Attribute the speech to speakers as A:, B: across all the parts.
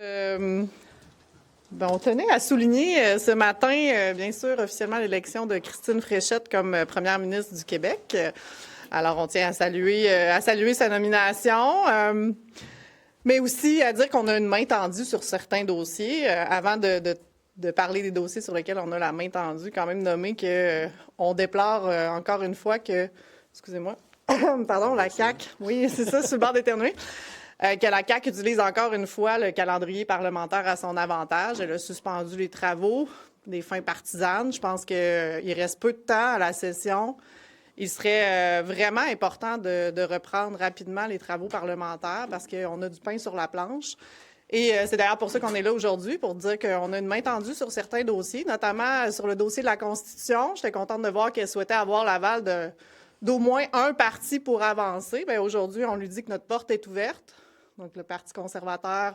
A: On tenait à souligner ce matin, bien sûr, officiellement l'élection de Christine Fréchette comme première ministre du Québec. Alors, on tient à saluer sa nomination, mais aussi à dire qu'on a une main tendue sur certains dossiers. Avant de parler des dossiers sur lesquels on a la main tendue, quand même nommer qu'on déplore encore une fois que, excusez-moi, pardon, la CAQ, oui, c'est ça, sur le bord d'éternuer. Que la CAQ utilise encore une fois le calendrier parlementaire à son avantage. Elle a suspendu les travaux des fins partisanes. Je pense qu'il reste peu de temps à la session. Il serait vraiment important de reprendre rapidement les travaux parlementaires parce qu'on a du pain sur la planche. Et c'est d'ailleurs pour ça qu'on est là aujourd'hui, pour dire qu'on a une main tendue sur certains dossiers, notamment sur le dossier de la Constitution. J'étais contente de voir qu'elle souhaitait avoir l'aval d'au moins un parti pour avancer. Bien, aujourd'hui, on lui dit que notre porte est ouverte. Donc, le Parti conservateur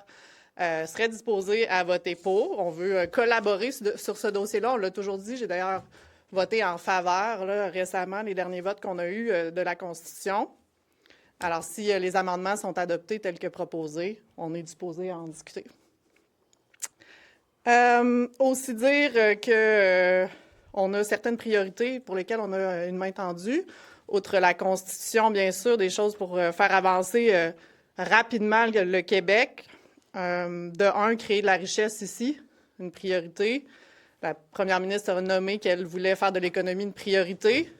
A: serait disposé à voter pour. On veut collaborer sur ce dossier-là. On l'a toujours dit. J'ai d'ailleurs voté en faveur récemment, les derniers votes qu'on a eus de la Constitution. Alors, si les amendements sont adoptés tels que proposés, on est disposé à en discuter. Aussi dire qu'on a certaines priorités pour lesquelles on a une main tendue. Outre la Constitution, bien sûr, des choses pour faire avancer rapidement le Québec. Créer de la richesse ici, une priorité. La première ministre a nommé qu'elle voulait faire de l'économie une priorité.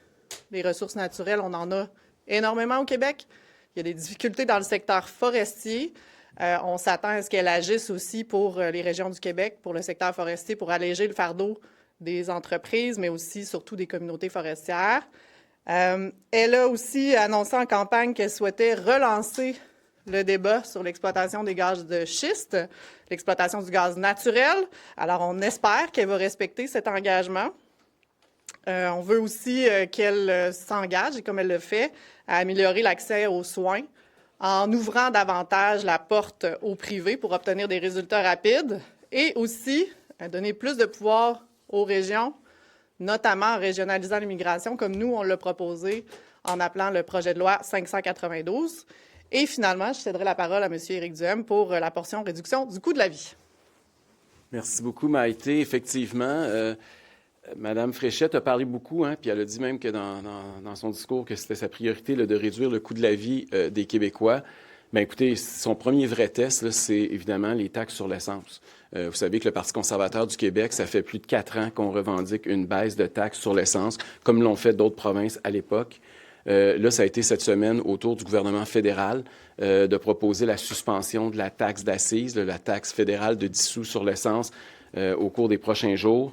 A: Les ressources naturelles, on en a énormément au Québec. Il y a des difficultés dans le secteur forestier. On s'attend à ce qu'elle agisse aussi pour les régions du Québec, pour le secteur forestier, pour alléger le fardeau des entreprises, mais aussi surtout des communautés forestières. Elle a aussi annoncé en campagne qu'elle souhaitait relancer le débat sur l'exploitation des gaz de schiste, l'exploitation du gaz naturel. Alors, on espère qu'elle va respecter cet engagement. On veut aussi qu'elle s'engage, et comme elle le fait, à améliorer l'accès aux soins en ouvrant davantage la porte au privé pour obtenir des résultats rapides et aussi donner plus de pouvoir aux régions, notamment en régionalisant l'immigration, comme nous, on l'a proposé en appelant le projet de loi 592. Et finalement, je céderai la parole à M. Éric Duhem pour la portion réduction du coût de la vie.
B: Merci beaucoup, Maïté. Effectivement, Mme Fréchette a parlé beaucoup, puis elle a dit même que dans son discours que c'était sa priorité de réduire le coût de la vie des Québécois. Bien, écoutez, son premier vrai test, là, c'est évidemment les taxes sur l'essence. Vous savez que le Parti conservateur du Québec, ça fait plus de 4 ans qu'on revendique une baisse de taxes sur l'essence, comme l'ont fait d'autres provinces à l'époque. Là, ça a été cette semaine au tour du gouvernement fédéral de proposer la suspension de la taxe d'assises, la taxe fédérale de 10 sous sur l'essence au cours des prochains jours.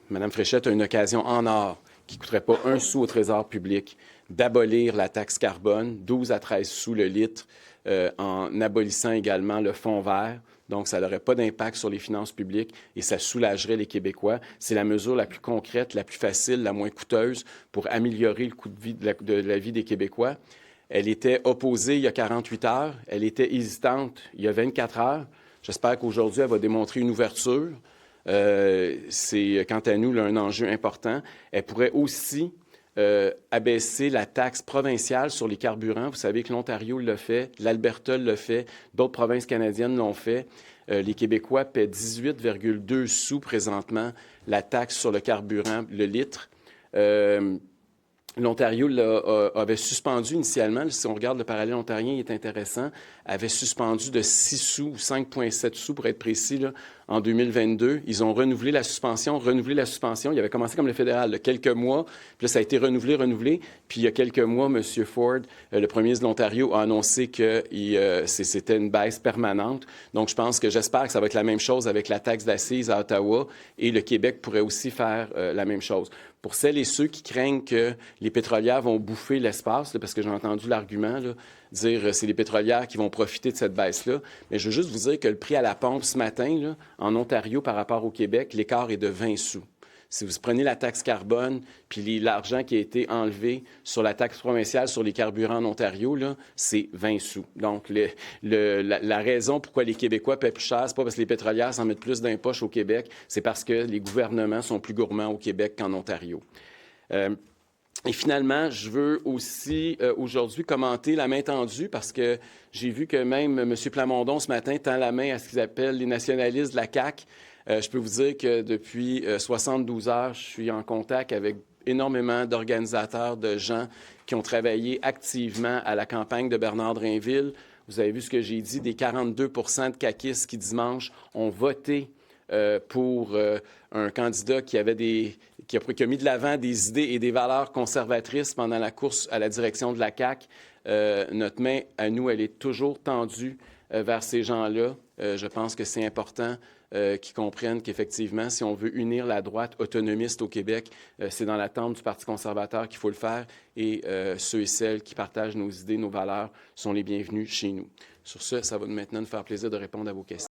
B: Mme Fréchette a une occasion en or qui ne coûterait pas un sou au Trésor public d'abolir la taxe carbone, 12 à 13 sous le litre, en abolissant également le fonds vert. Donc, ça n'aurait pas d'impact sur les finances publiques et ça soulagerait les Québécois. C'est la mesure la plus concrète, la plus facile, la moins coûteuse pour améliorer le coût de vie de la vie des Québécois. Elle était opposée il y a 48 heures. Elle était hésitante il y a 24 heures. J'espère qu'aujourd'hui, elle va démontrer une ouverture. C'est, quant à nous, là, un enjeu important. Elle pourrait aussi abaisser la taxe provinciale sur les carburants. Vous savez que l'Ontario l'a fait, l'Alberta l'a fait, d'autres provinces canadiennes l'ont fait. Les Québécois paient 18,2 sous présentement la taxe sur le carburant, le litre. L'Ontario avait suspendu initialement, si on regarde le parallèle ontarien, il est intéressant, avait suspendu de 6 sous, 5,7 sous pour être précis, là, en 2022. Ils ont renouvelé la suspension. Il avait commencé comme le fédéral, là, quelques mois, puis là, ça a été renouvelé. Puis il y a quelques mois, M. Ford, le premier ministre de l'Ontario, a annoncé que c'était une baisse permanente. Donc, j'espère que ça va être la même chose avec la taxe d'assises à Ottawa et le Québec pourrait aussi faire la même chose. Pour celles et ceux qui craignent que les pétrolières vont bouffer l'espace, là, parce que j'ai entendu l'argument, là, dire c'est les pétrolières qui vont profiter de cette baisse-là. Mais je veux juste vous dire que le prix à la pompe ce matin, là, en Ontario par rapport au Québec, l'écart est de 20 sous. Si vous prenez la taxe carbone, puis l'argent qui a été enlevé sur la taxe provinciale sur les carburants en Ontario, là, c'est 20 sous. Donc, la raison pourquoi les Québécois paient plus cher, c'est pas parce que les pétrolières s'en mettent plus dans les poches au Québec, c'est parce que les gouvernements sont plus gourmands au Québec qu'en Ontario. Et finalement, je veux aussi aujourd'hui commenter la main tendue parce que j'ai vu que même M. Plamondon ce matin tend la main à ce qu'ils appellent les nationalistes de la CAQ. Je peux vous dire que depuis 72 heures, je suis en contact avec énormément d'organisateurs, de gens qui ont travaillé activement à la campagne de Bernard Drainville. Vous avez vu ce que j'ai dit, des 42 de caquistes qui, dimanche, ont voté pour un candidat qui a mis de l'avant des idées et des valeurs conservatrices pendant la course à la direction de la CAQ. Notre main, à nous, elle est toujours tendue vers ces gens-là. Je pense que c'est important qu'ils comprennent qu'effectivement, si on veut unir la droite autonomiste au Québec, c'est dans l'attente du Parti conservateur qu'il faut le faire et ceux et celles qui partagent nos idées, nos valeurs sont les bienvenus chez nous. Sur ce, ça va maintenant nous faire plaisir de répondre à vos questions.